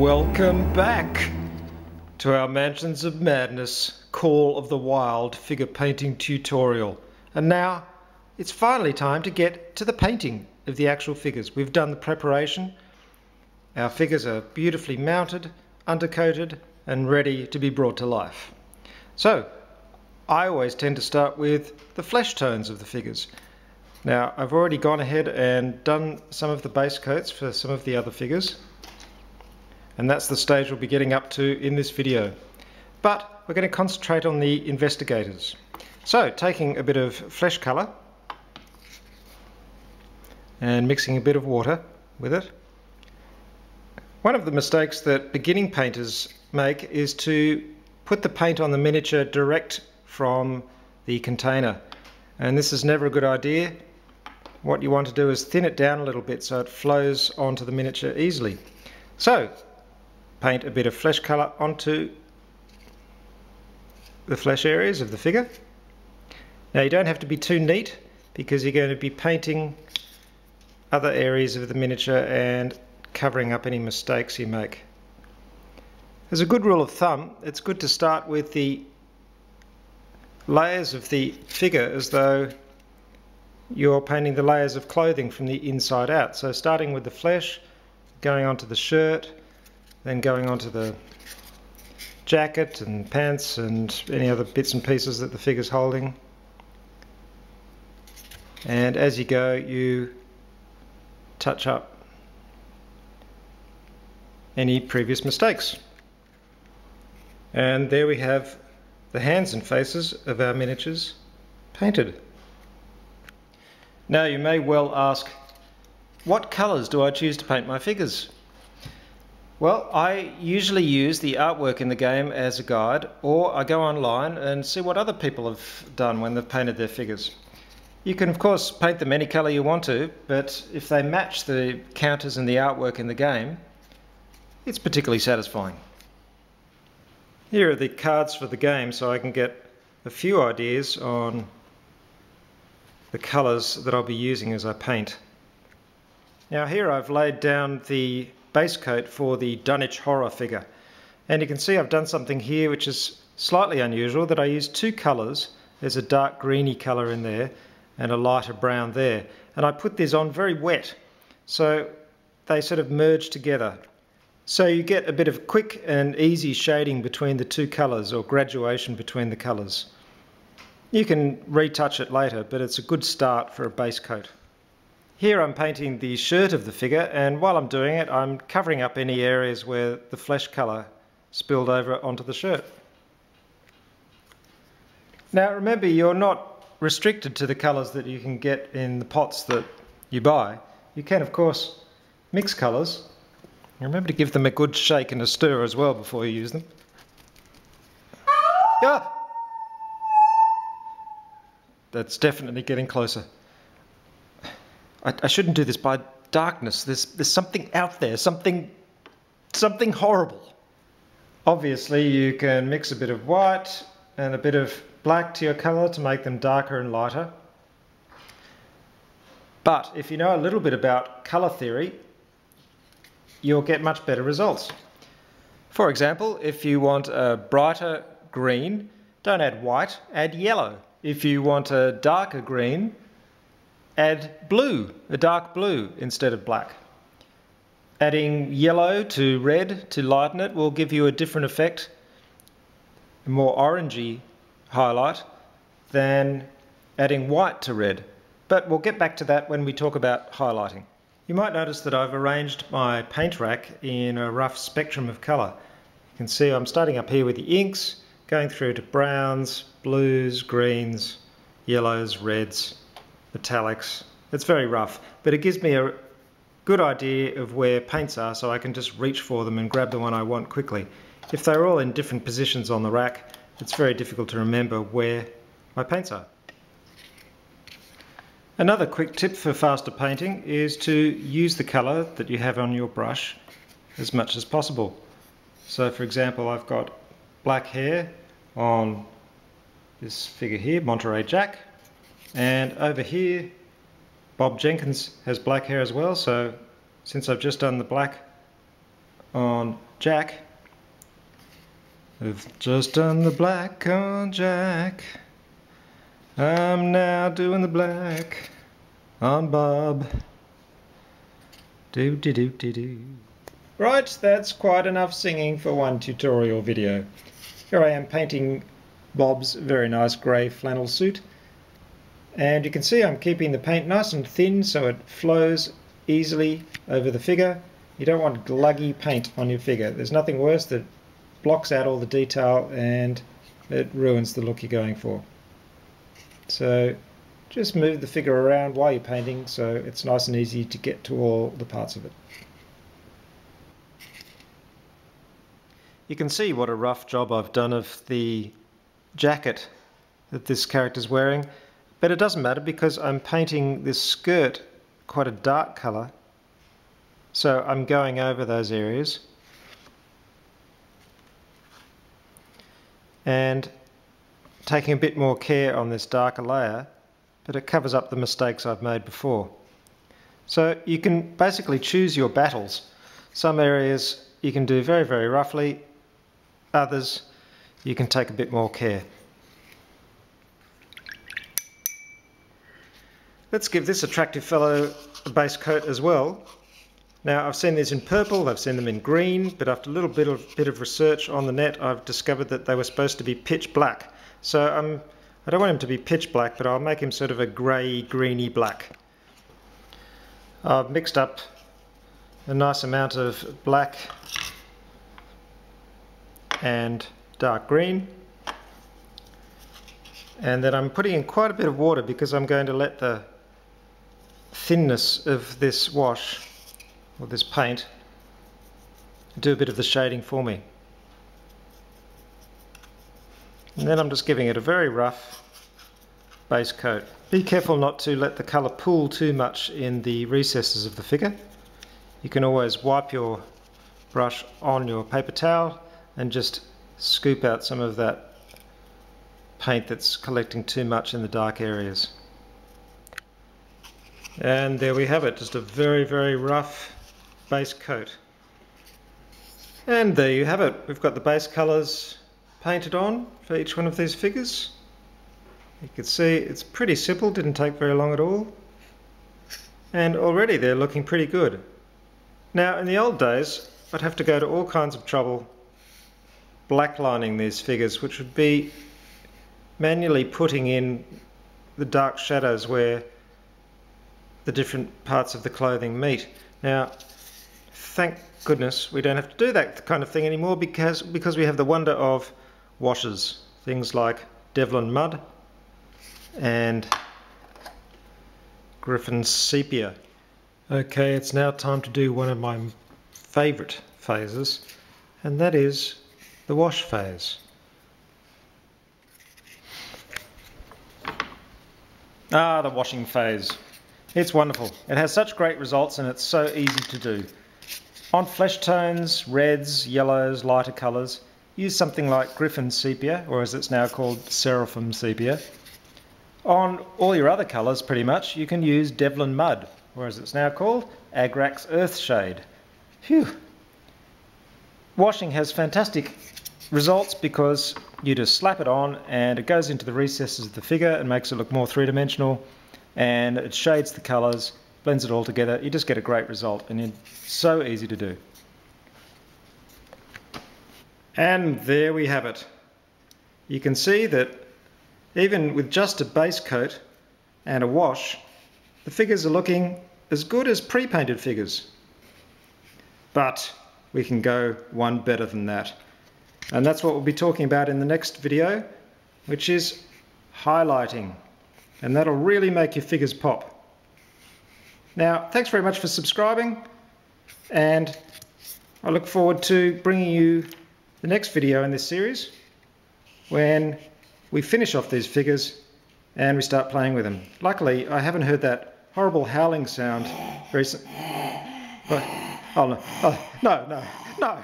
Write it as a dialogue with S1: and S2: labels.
S1: Welcome back to our Mansions of Madness Call of the Wild figure painting tutorial. And now it's finally time to get to the painting of the actual figures. We've done the preparation. Our figures are beautifully mounted, undercoated and ready to be brought to life. So I always tend to start with the flesh tones of the figures. Now I've already gone ahead and done some of the base coats for some of the other figures. And that's the stage we'll be getting up to in this video. But we're going to concentrate on the investigators. So taking a bit of flesh colour and mixing a bit of water with it. One of the mistakes that beginning painters make is to put the paint on the miniature direct from the container. And this is never a good idea. What you want to do is thin it down a little bit so it flows onto the miniature easily. So paint a bit of flesh colour onto the flesh areas of the figure. Now you don't have to be too neat because you're going to be painting other areas of the miniature and covering up any mistakes you make. As a good rule of thumb, it's good to start with the layers of the figure as though you're painting the layers of clothing from the inside out. So starting with the flesh, going onto the shirt, then going on to the jacket and pants and any other bits and pieces that the figure's holding. And as you go, you touch up any previous mistakes. And there we have the hands and faces of our miniatures painted. Now you may well ask, what colours do I choose to paint my figures? Well, I usually use the artwork in the game as a guide, or I go online and see what other people have done when they've painted their figures. You can of course paint them any colour you want to, but if they match the counters and the artwork in the game, it's particularly satisfying. Here are the cards for the game so I can get a few ideas on the colours that I'll be using as I paint. Now here I've laid down the base coat for the Dunwich Horror figure, and you can see I've done something here which is slightly unusual, that I use two colours. There's a dark greeny colour in there and a lighter brown there, and I put these on very wet so they sort of merge together, so you get a bit of quick and easy shading between the two colours, or graduation between the colours. You can retouch it later, but it's a good start for a base coat. Here I'm painting the shirt of the figure, and while I'm doing it I'm covering up any areas where the flesh colour spilled over onto the shirt. Now remember, you're not restricted to the colours that you can get in the pots that you buy. You can of course mix colours. Remember to give them a good shake and a stir as well before you use them. Ah! That's definitely getting closer. I shouldn't do this by darkness. There's something out there, something horrible. Obviously you can mix a bit of white and a bit of black to your colour to make them darker and lighter. But if you know a little bit about colour theory, you'll get much better results. For example, if you want a brighter green, don't add white, add yellow. If you want a darker green, add blue, a dark blue instead of black. Adding yellow to red to lighten it will give you a different effect, a more orangey highlight, than adding white to red. But we'll get back to that when we talk about highlighting. You might notice that I've arranged my paint rack in a rough spectrum of colour. You can see I'm starting up here with the inks, going through to browns, blues, greens, yellows, reds, metallics. It's very rough, but it gives me a good idea of where paints are, so I can just reach for them and grab the one I want quickly. If they're all in different positions on the rack, it's very difficult to remember where my paints are. Another quick tip for faster painting is to use the colour that you have on your brush as much as possible. So for example, I've got black hair on this figure here, Monterey Jack, and over here Bob Jenkins has black hair as well, so since I've just done the black on Jack. I've just done the black on Jack. I'm now doing the black on Bob. Do do do do do. Right, that's quite enough singing for one tutorial video. Here I am painting Bob's very nice grey flannel suit. And you can see I'm keeping the paint nice and thin so it flows easily over the figure. You don't want gluggy paint on your figure. There's nothing worse that blocks out all the detail and it ruins the look you're going for. So just move the figure around while you're painting so it's nice and easy to get to all the parts of it. You can see what a rough job I've done of the jacket that this character's wearing, but it doesn't matter because I'm painting this skirt quite a dark colour, so I'm going over those areas and taking a bit more care on this darker layer, but it covers up the mistakes I've made before. So you can basically choose your battles. Some areas you can do very, very roughly, others you can take a bit more care. Let's give this attractive fellow a base coat as well. Now I've seen these in purple, I've seen them in green, but after a little bit of research on the net I've discovered that they were supposed to be pitch black. So I don't want him to be pitch black, but I'll make him sort of a grey, greeny black. I've mixed up a nice amount of black and dark green, and then I'm putting in quite a bit of water because I'm going to let the thinness of this wash, or this paint, do a bit of the shading for me. And then I'm just giving it a very rough base coat. Be careful not to let the colour pool too much in the recesses of the figure. You can always wipe your brush on your paper towel and just scoop out some of that paint that's collecting too much in the dark areas. And there we have it, just a very, very rough base coat. And there you have it. We've got the base colours painted on for each one of these figures. You can see it's pretty simple, didn't take very long at all. And already they're looking pretty good. Now in the old days I'd have to go to all kinds of trouble blacklining these figures, which would be manually putting in the dark shadows where the different parts of the clothing meet. Now thank goodness we don't have to do that kind of thing anymore because we have the wonder of washes, things like Devlin Mud and Griffin Sepia. Okay, it's now time to do one of my favourite phases, and that is the wash phase. Ah, the washing phase. It's wonderful. It has such great results and it's so easy to do. On flesh tones, reds, yellows, lighter colours, use something like Griffin Sepia, or as it's now called, Seraphim Sepia. On all your other colours, pretty much, you can use Devlin Mud, or as it's now called, Agrax Earthshade. Phew! Washing has fantastic results because you just slap it on and it goes into the recesses of the figure and makes it look more three-dimensional, and it shades the colours, blends it all together. You just get a great result, and it's so easy to do. And there we have it. You can see that even with just a base coat and a wash, the figures are looking as good as pre-painted figures. But we can go one better than that. And that's what we'll be talking about in the next video, which is highlighting. And that'll really make your figures pop. Now, thanks very much for subscribing, and I look forward to bringing you the next video in this series when we finish off these figures and we start playing with them. Luckily, I haven't heard that horrible howling sound recently. Oh no, oh, no.